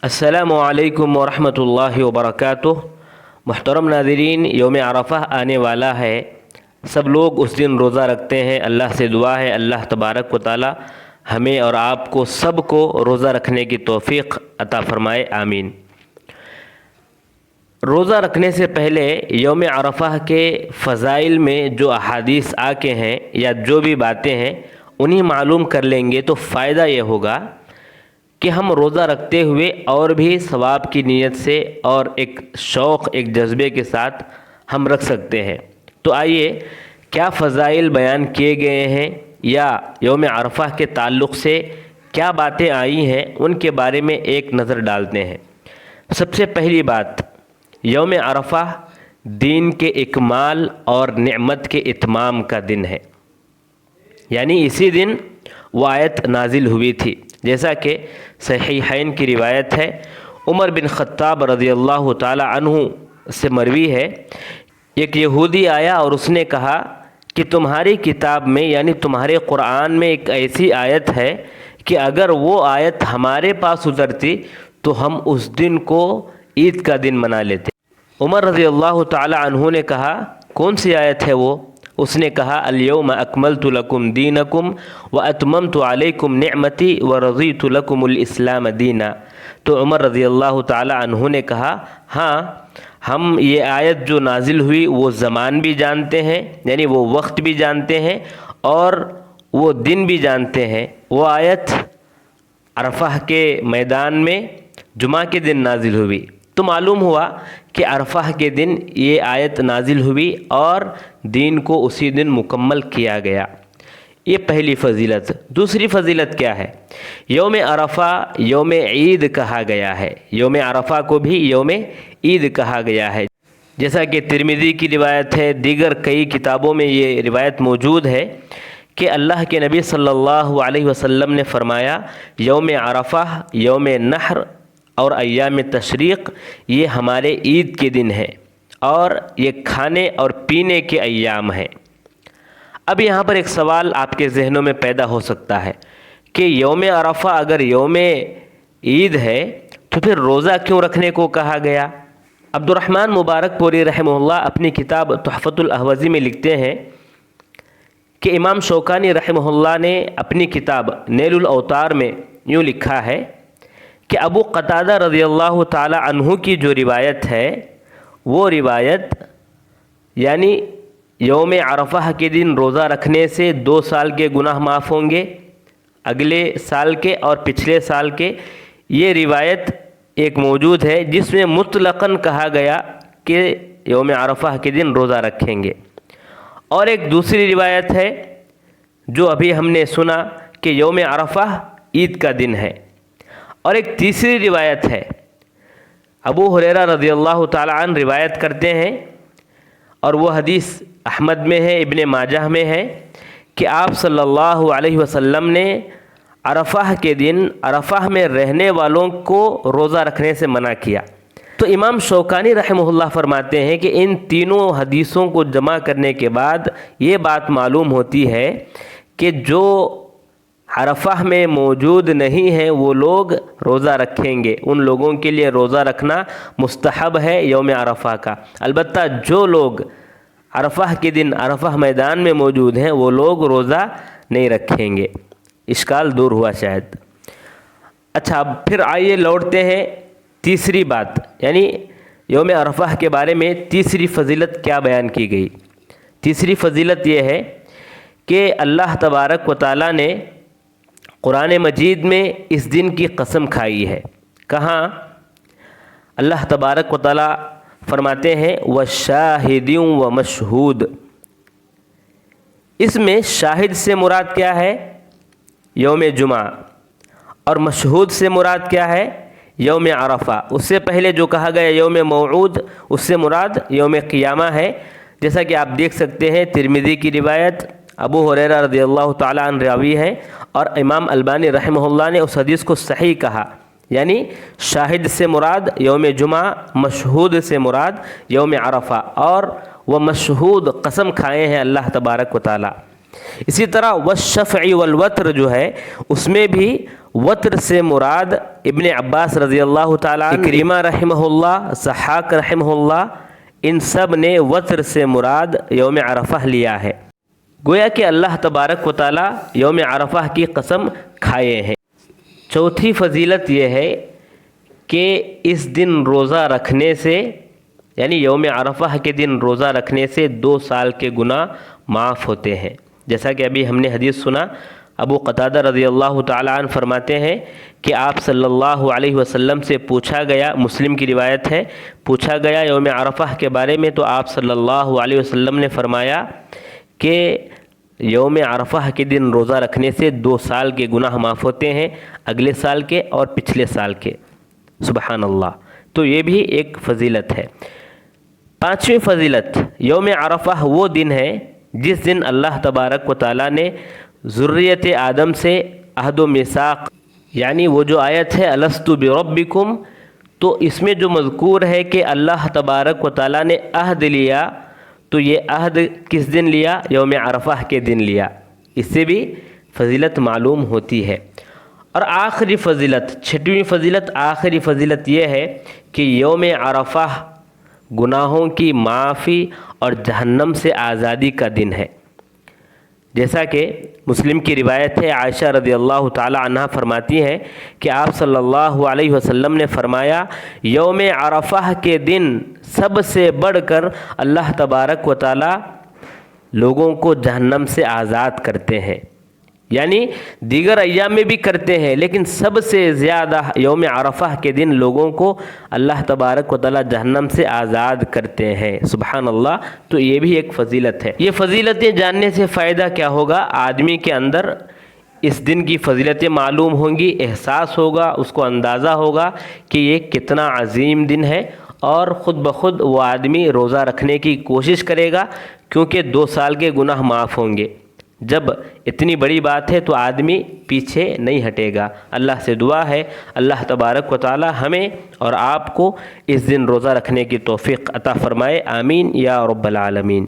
السلام علیکم ورحمۃ اللہ وبرکاتہ۔ محترم ناظرین، یوم عرفہ آنے والا ہے۔ سب لوگ اس دن روزہ رکھتے ہیں۔ اللہ سے دعا ہے اللہ تبارک و تعالی ہمیں اور آپ کو سب کو روزہ رکھنے کی توفیق عطا فرمائے، آمین۔ روزہ رکھنے سے پہلے یوم عرفہ کے فضائل میں جو احادیث آ کے ہیں یا جو بھی باتیں ہیں انہیں معلوم کر لیں گے تو فائدہ یہ ہوگا کہ ہم روزہ رکھتے ہوئے اور بھی ثواب کی نیت سے اور ایک شوق، ایک جذبے کے ساتھ ہم رکھ سکتے ہیں۔ تو آئیے کیا فضائل بیان کیے گئے ہیں یا یوم عرفہ کے تعلق سے کیا باتیں آئی ہیں ان کے بارے میں ایک نظر ڈالتے ہیں۔ سب سے پہلی بات، یوم عرفہ دین کے اکمال اور نعمت کے اتمام کا دن ہے، یعنی اسی دن وہ آیت نازل ہوئی تھی، جیسا کہ صحیحین کی روایت ہے۔ عمر بن خطاب رضی اللہ تعالی عنہ سے مروی ہے، ایک یہودی آیا اور اس نے کہا کہ تمہاری کتاب میں یعنی تمہارے قرآن میں ایک ایسی آیت ہے کہ اگر وہ آیت ہمارے پاس اترتی تو ہم اس دن کو عید کا دن منا لیتے۔ عمر رضی اللہ تعالی عنہ نے کہا کون سی آیت ہے وہ؟ اس نے کہا الیوم اکملت لکم دینکم واتممت علیکم نعمتی ورضیت لکم الاسلام دینا۔ تو عمر رضی اللہ تعالی عنہ نے کہا ہاں، ہم یہ آیت جو نازل ہوئی وہ زمان بھی جانتے ہیں، یعنی وہ وقت بھی جانتے ہیں اور وہ دن بھی جانتے ہیں۔ وہ آیت عرفہ کے میدان میں جمعہ کے دن نازل ہوئی، تو معلوم ہوا کہ عرفہ کے دن یہ آیت نازل ہوئی اور دین کو اسی دن مکمل کیا گیا۔ یہ پہلی فضیلت۔ دوسری فضیلت کیا ہے؟ یوم عرفہ یوم عید کہا گیا ہے، یوم عرفہ کو بھی یوم عید کہا گیا ہے، جیسا کہ ترمذی کی روایت ہے، دیگر کئی کتابوں میں یہ روایت موجود ہے کہ اللہ کے نبی صلی اللہ علیہ وسلم نے فرمایا یوم عرفہ، یوم نحر اور ایام تشریق یہ ہمارے عید کے دن ہیں اور یہ کھانے اور پینے کے ایام ہیں۔ اب یہاں پر ایک سوال آپ کے ذہنوں میں پیدا ہو سکتا ہے کہ یوم عرفہ اگر یوم عید ہے تو پھر روزہ کیوں رکھنے کو کہا گیا؟ عبد الرحمن مبارک پوری رحمہ اللہ اپنی کتاب تحفۃ الاحوذی میں لکھتے ہیں کہ امام شوکانی رحمہ اللہ نے اپنی کتاب نیل الاوطار میں یوں لکھا ہے کہ ابو قتادہ رضی اللہ تعالی عنہ کی جو روایت ہے وہ روایت یعنی یوم عرفہ کے دن روزہ رکھنے سے 2 سال کے گناہ معاف ہوں گے، اگلے سال کے اور پچھلے سال کے، یہ روایت ایک موجود ہے جس میں مطلقاً کہا گیا کہ یوم عرفہ کے دن روزہ رکھیں گے۔ اور ایک دوسری روایت ہے جو ابھی ہم نے سنا کہ یوم عرفہ عید کا دن ہے، اور ایک تیسری روایت ہے ابو ہریرہ رضی اللہ تعالی عنہ روایت کرتے ہیں، اور وہ حدیث احمد میں ہے، ابن ماجہ میں ہے کہ آپ صلی اللہ علیہ وسلم نے عرفہ کے دن عرفہ میں رہنے والوں کو روزہ رکھنے سے منع کیا۔ تو امام شوکانی رحمہ اللہ فرماتے ہیں کہ ان تینوں حدیثوں کو جمع کرنے کے بعد یہ بات معلوم ہوتی ہے کہ جو عرفہ میں موجود نہیں ہیں وہ لوگ روزہ رکھیں گے، ان لوگوں کے لیے روزہ رکھنا مستحب ہے یوم عرفہ کا۔ البتہ جو لوگ عرفہ کے دن عرفہ میدان میں موجود ہیں وہ لوگ روزہ نہیں رکھیں گے۔ اشکال دور ہوا شاید۔ اچھا، اب پھر آئیے لوٹتے ہیں تیسری بات، یعنی یوم عرفہ کے بارے میں تیسری فضیلت کیا بیان کی گئی۔ تیسری فضیلت یہ ہے کہ اللہ تبارک و تعالیٰ نے قرآن مجید میں اس دن کی قسم کھائی ہے۔ کہاں؟ اللہ تبارک و تعالیٰ فرماتے ہیں وَشَاهِدٍ وَمَشْهُودٍ۔ اس میں شاہد سے مراد کیا ہے؟ یوم جمعہ، اور مشہود سے مراد کیا ہے؟ یوم عرفہ۔ اس سے پہلے جو کہا گیا یوم موعود، اس سے مراد یوم قیامہ ہے، جیسا کہ آپ دیکھ سکتے ہیں ترمذی کی روایت، ابو ہریرہ رضی اللہ تعالی عنہ راوی ہے، اور امام البانی رحمہ اللہ نے اس حدیث کو صحیح کہا، یعنی شاہد سے مراد یوم جمعہ، مشہود سے مراد یوم عرفہ، اور وہ مشہود قسم کھائے ہیں اللہ تبارک و تعالی۔ اسی طرح والشفع والوتر جو ہے اس میں بھی وطر سے مراد ابن عباس رضی اللہ تعالیٰ عنہ، اکرمہ رحمہ اللہ، ضحاک رحمہ اللہ، ان سب نے وطر سے مراد یوم عرفہ لیا ہے۔ گویا کہ اللہ تبارک و تعالیٰ یوم عرفہ کی قسم کھائے ہیں۔ چوتھی فضیلت یہ ہے کہ اس دن روزہ رکھنے سے، یعنی یوم عرفہ کے دن روزہ رکھنے سے 2 سال کے گناہ معاف ہوتے ہیں۔ جیسا کہ ابھی ہم نے حدیث سنا، ابو قتادہ رضی اللہ تعالیٰ عنہ فرماتے ہیں کہ آپ صلی اللہ علیہ وسلم سے پوچھا گیا، مسلم کی روایت ہے، پوچھا گیا یوم عرفہ کے بارے میں، تو آپ صلی اللہ علیہ وسلم نے فرمایا کہ یوم عرفہ کے دن روزہ رکھنے سے 2 سال کے گناہ معاف ہوتے ہیں، اگلے سال کے اور پچھلے سال کے۔ سبحان اللہ، تو یہ بھی ایک فضیلت ہے۔ 5ویں فضیلت، یوم عرفہ وہ دن ہے جس دن اللہ تبارک و تعالیٰ نے ذریت آدم سے عہد و میثاق، یعنی وہ جو آیت ہے الست بربکم، تو اس میں جو مذکور ہے کہ اللہ تبارک و تعالیٰ نے عہد لیا، تو یہ عہد کس دن لیا؟ یوم عرفہ کے دن لیا۔ اس سے بھی فضیلت معلوم ہوتی ہے۔ اور آخری فضیلت، 6ویں فضیلت، آخری فضیلت یہ ہے کہ یوم عرفہ گناہوں کی معافی اور جہنم سے آزادی کا دن ہے۔ جیسا کہ مسلم کی روایت ہے، عائشہ رضی اللہ تعالی عنہ فرماتی ہیں کہ آپ صلی اللہ علیہ وسلم نے فرمایا، یوم عرفہ کے دن سب سے بڑھ کر اللہ تبارک و تعالی لوگوں کو جہنم سے آزاد کرتے ہیں، یعنی دیگر ایام میں بھی کرتے ہیں، لیکن سب سے زیادہ یوم عرفہ کے دن لوگوں کو اللہ تبارک و تعالی جہنم سے آزاد کرتے ہیں۔ سبحان اللہ، تو یہ بھی ایک فضیلت ہے۔ یہ فضیلتیں جاننے سے فائدہ کیا ہوگا؟ آدمی کے اندر اس دن کی فضیلتیں معلوم ہوں گی، احساس ہوگا، اس کو اندازہ ہوگا کہ یہ کتنا عظیم دن ہے، اور خود بخود وہ آدمی روزہ رکھنے کی کوشش کرے گا، کیونکہ 2 سال کے گناہ معاف ہوں گے۔ جب اتنی بڑی بات ہے تو آدمی پیچھے نہیں ہٹے گا۔ اللہ سے دعا ہے اللہ تبارک و تعالی ہمیں اور آپ کو اس دن روزہ رکھنے کی توفیق عطا فرمائے، آمین یا رب العالمین۔